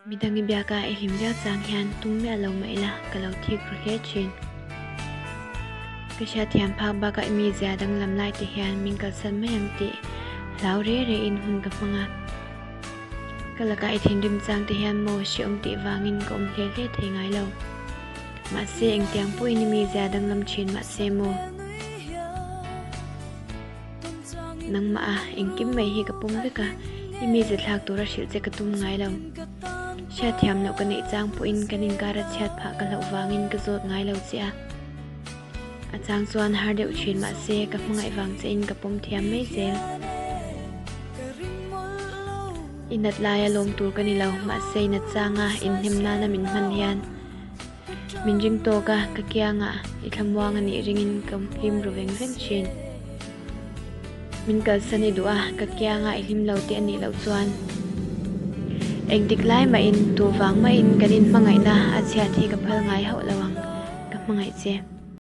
Midang ibiaka ilimja chang hian tungme alo maila kalau thik rukhe chin kasha thiam phak ba ka mi zia dang lam lai ti hian min kal san mayang ti lau re re in hun ka manga kala ka ithin rim chang ti hian mo shi ti wangin kom hle hle thei ngai lo ma se eng tiang pui ni mi zia dang lam chin ma se mo nang ma a eng kim mai hi ka pum beka imi je thak tura shil che ka tum ngai lo sha thiam lo ka nei chang puin kanin kara chat pha ka lo wangin ka zot ngai lo chia a chang chuan har deuh thin ma se ka hmangai wang che in ka pom thiam mai zel inat laya lom tur ka ni lo ma se na changa in himna na min man hian min jing to ka kianga I thamwang ani ringin kam him ro veng veng chin min kal sani du'a ka kianga ilim lo ti ani lo chuan eng diklai ma in tu wang ma in kanin mangai na a chhiat hi ka phal ngai ho lawang ka mangai che